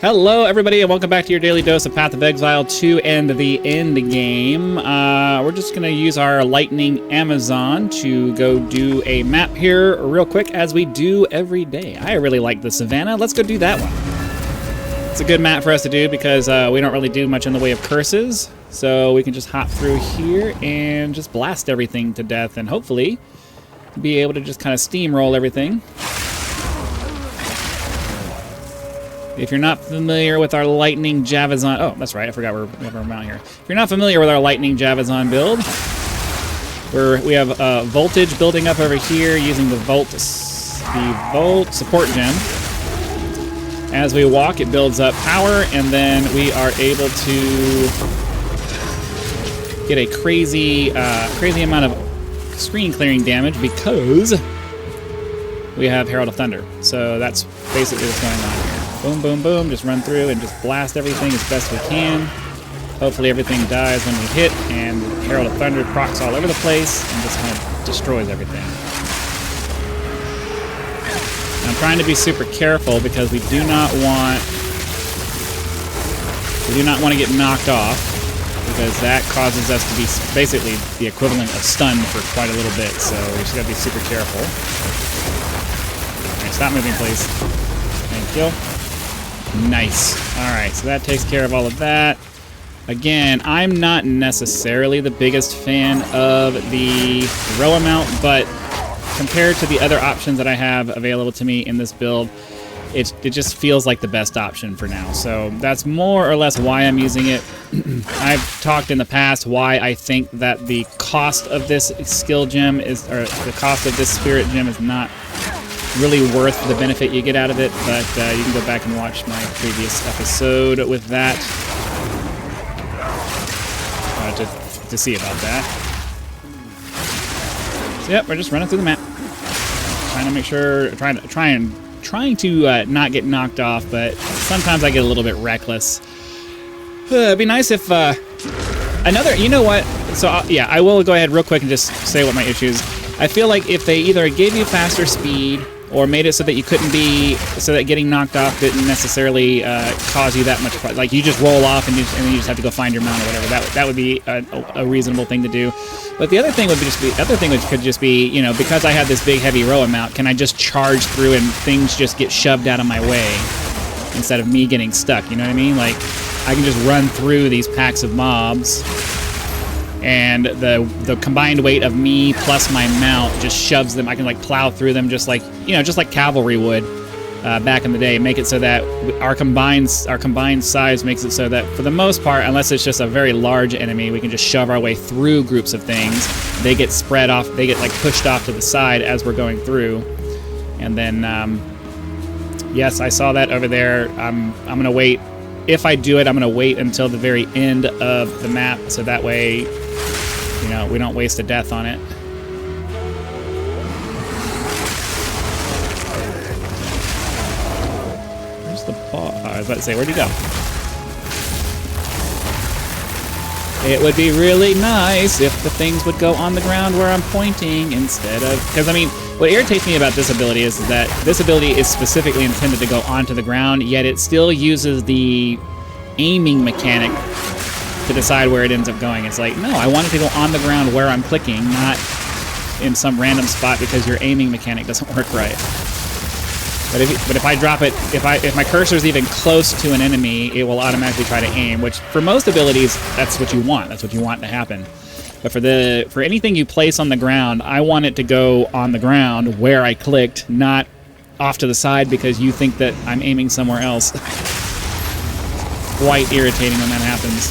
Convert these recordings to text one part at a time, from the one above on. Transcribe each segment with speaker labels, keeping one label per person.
Speaker 1: Hello, everybody, and welcome back to your daily dose of Path of Exile 2 and the end game. We're just going to use our Lightning Amazon to go do a map here real quick, as we do every day. I really like the Savannah. Let's go do that one. It's a good map for us to do because we don't really do much in the way of curses, so we can just hop through here and just blast everything to death, and hopefully be able to just kind of steamroll everything. If you're not familiar with our Lightning Javazon... Oh, that's right. I forgot we're out here. If you're not familiar with our Lightning Javazon build, we have voltage building up over here using the Volt support gem. As we walk, it builds up power, and then we are able to get a crazy amount of screen clearing damage because we have Herald of Thunder. So that's basically what's going on here. Boom, boom, boom, just run through and just blast everything as best we can. Hopefully everything dies when we hit, and Herald of Thunder procs all over the place and just kind of destroys everything. I'm trying to be super careful because we do not want to get knocked off, because that causes us to be basically the equivalent of stunned for quite a little bit, so we just gotta be super careful. Alright, stop moving, please. Thank you. Nice. Alright, so that takes care of all of that. Again, I'm not necessarily the biggest fan of the row amount, but compared to the other options that I have available to me in this build, it just feels like the best option for now. So that's more or less why I'm using it. I've talked in the past why I think that the cost of this skill gem is, or the cost of this spirit gem is not really worth the benefit you get out of it, but you can go back and watch my previous episode with that to see about that. So yep, we're just running through the map, trying to make sure, trying to not get knocked off, but sometimes I get a little bit reckless. It'd be nice if you know what? So yeah, I will go ahead real quick and just say what my issues. I feel like if they either gave you faster speed or made it so that you couldn't be, so that getting knocked off didn't necessarily cause you that much, like you just roll off and you just have to go find your mount or whatever. That would be a reasonable thing to do. But the other thing could just be, you know, because I have this big heavy row amount, can I just charge through and things just get shoved out of my way instead of me getting stuck? You know what I mean? Like I can just run through these packs of mobs, and the combined weight of me plus my mount just shoves them. I can like plow through them just like cavalry would back in the day. Make it so that our combined size makes it so that for the most part, unless it's just a very large enemy, we can just shove our way through groups of things. They get spread off. They get like pushed off to the side as we're going through, and then yes, I saw that over there. I'm gonna wait. If I do it, I'm gonna wait until the very end of the map, so that way, you know, we don't waste a death on it. Where's the ball? Oh, I was about to say, where'd he go? It would be really nice if the things would go on the ground where I'm pointing instead of... Because, I mean, what irritates me about this ability is that this ability is specifically intended to go onto the ground, yet it still uses the aiming mechanic to decide where it ends up going. It's like, no, I want it to go on the ground where I'm clicking, not in some random spot because your aiming mechanic doesn't work right. But if I drop it, if my cursor is even close to an enemy, it will automatically try to aim, which for most abilities, that's what you want. That's what you want to happen. But for anything you place on the ground, I want it to go on the ground where I clicked, not off to the side because you think that I'm aiming somewhere else. Quite irritating when that happens.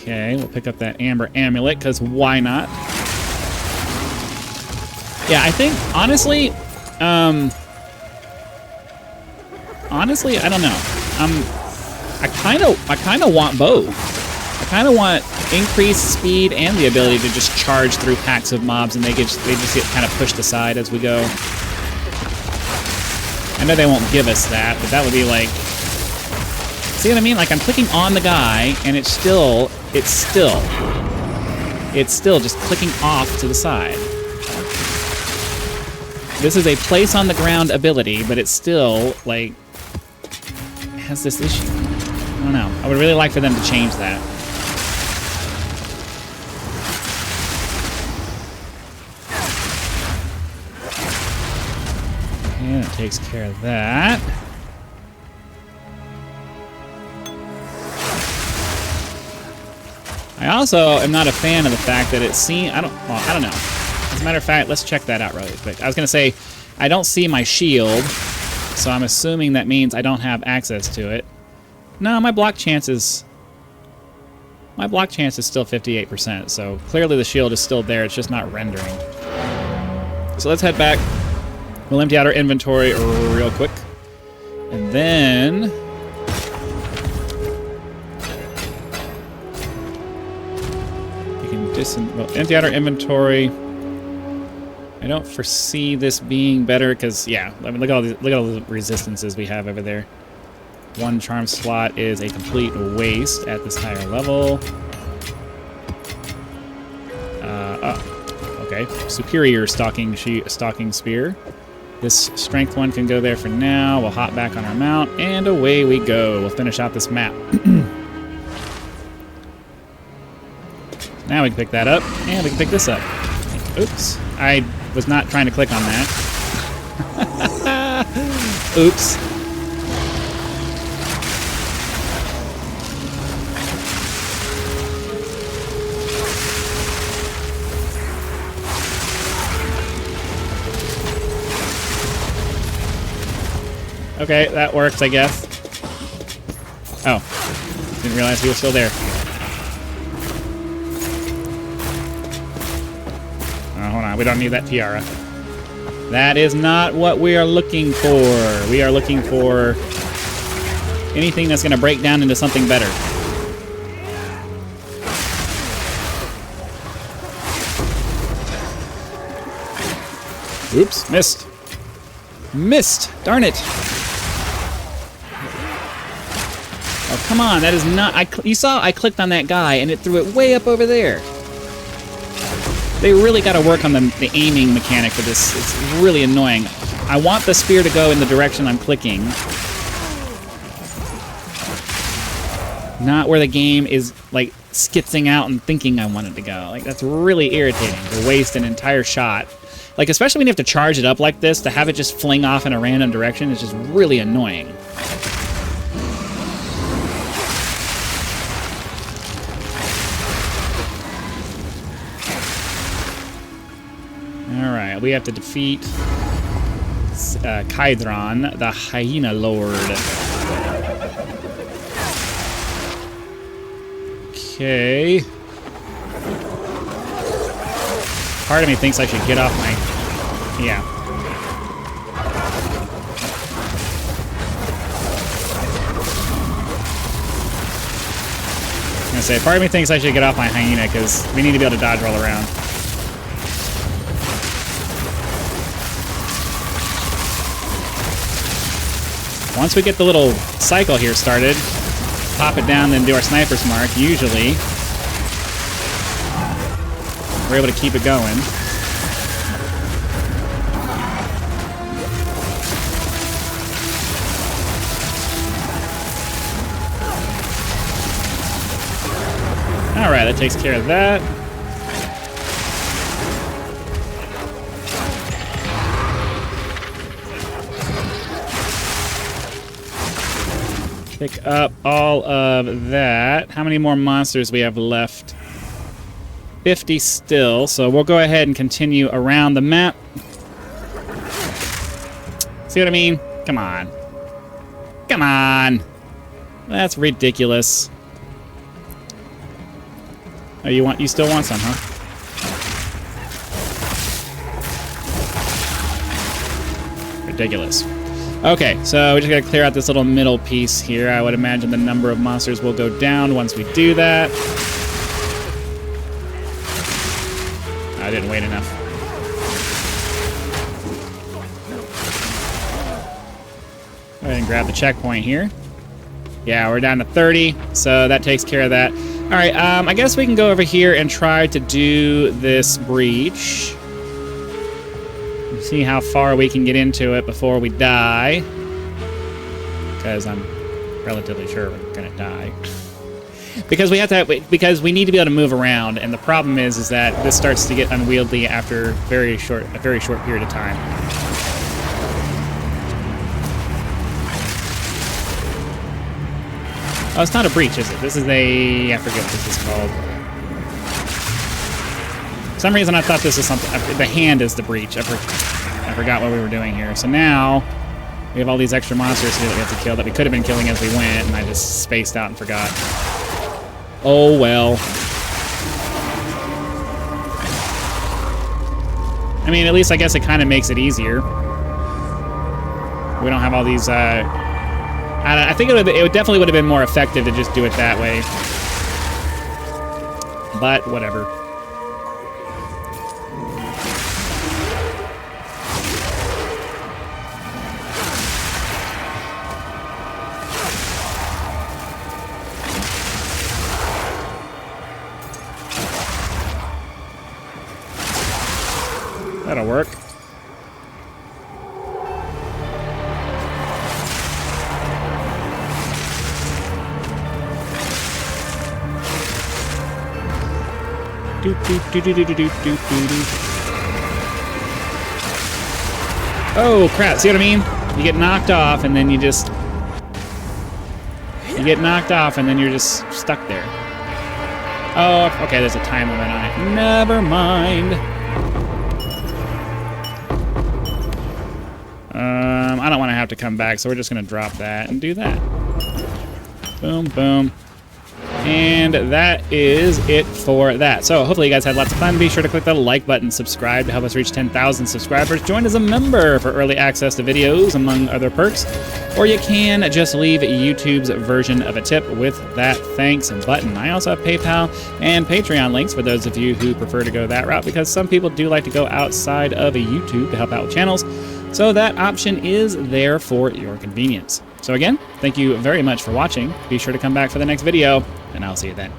Speaker 1: Okay, we'll pick up that Amber Amulet, because why not? Yeah, I think, honestly, I don't know. I kind of want both. I kind of want increased speed and the ability to just charge through packs of mobs, and they just get kind of pushed aside as we go. I know they won't give us that, but that would be like... See what I mean? Like, I'm clicking on the guy, and it's still just clicking off to the side. This is a place on the ground ability, but it's still, like, has this issue. I don't know. I would really like for them to change that. And it takes care of that. I also am not a fan of the fact that it seems... I don't know. As a matter of fact, let's check that out really quick. I was going to say, I don't see my shield, so I'm assuming that means I don't have access to it. No, my block chance is... My block chance is still 58%, so clearly the shield is still there, it's just not rendering. So let's head back. We'll empty out our inventory real quick. And then... we can we'll empty out our inventory. I don't foresee this being better because, yeah, I mean, look at all the resistances we have over there. One charm slot is a complete waste at this higher level. Okay. Superior stalking spear. This strength one can go there for now. We'll hop back on our mount, and away we go. We'll finish out this map. Now we can pick that up, and we can pick this up. Oops. I was not trying to click on that. Oops. Okay, that works, I guess. Oh. Didn't realize he was still there. Hold on, we don't need that tiara. That is not what we are looking for. We are looking for anything that's going to break down into something better. Oops, missed. Missed! Darn it! Oh, come on, that is not... you saw I clicked on that guy and it threw it way up over there. They really got to work on the aiming mechanic for this. It's really annoying. I want the spear to go in the direction I'm clicking. Not where the game is, like, skitzing out and thinking I want it to go. Like, that's really irritating to waste an entire shot. Like, especially when you have to charge it up like this, to have it just fling off in a random direction is just really annoying. Alright, we have to defeat Kydron, the Hyena Lord. Okay. Part of me thinks I should get off my... Yeah. I'm gonna say, part of me thinks I should get off my hyena because we need to be able to dodge roll around. Once we get the little cycle here started, pop it down, then do our sniper's mark, usually we're able to keep it going. Alright, that takes care of that. Pick up all of that. How many more monsters we have left? 50 still, so we'll go ahead and continue around the map. See what I mean? Come on. Come on! That's ridiculous. Oh, you still want some, huh? Ridiculous. Okay, so we just gotta clear out this little middle piece here. I would imagine the number of monsters will go down once we do that. I didn't wait enough. Go ahead and grab the checkpoint here. Yeah, we're down to 30, so that takes care of that. All right, I guess we can go over here and try to do this breach. see how far we can get into it before we die. Because I'm relatively sure we're gonna die. Because we have to, because we need to be able to move around, and the problem is that this starts to get unwieldy after a very short period of time. Oh, it's not a breach, is it? This is a, I forget what this is called. For some reason I thought this was something, the hand is the breach. I forgot what we were doing here. So now, we have all these extra monsters here that we have to kill that we could have been killing as we went, and I just spaced out and forgot. Oh well. I mean, at least I guess it kind of makes it easier. We don't have all these, I think it definitely would have been more effective to just do it that way. But, whatever. That'll work. Oh crap, see what I mean? You get knocked off and then you just... You get knocked off and then you're just stuck there. Oh, okay, there's a time limit on it. Never mind. I don't want to have to come back, so we're just going to drop that and do that. Boom, boom. And that is it for that. So hopefully you guys had lots of fun. Be sure to click the like button, subscribe to help us reach 10,000 subscribers. Join as a member for early access to videos, among other perks. Or you can just leave YouTube's version of a tip with that thanks button. I also have PayPal and Patreon links for those of you who prefer to go that route, because some people do like to go outside of YouTube to help out with channels. So that option is there for your convenience. So again, thank you very much for watching. Be sure to come back for the next video, and I'll see you then.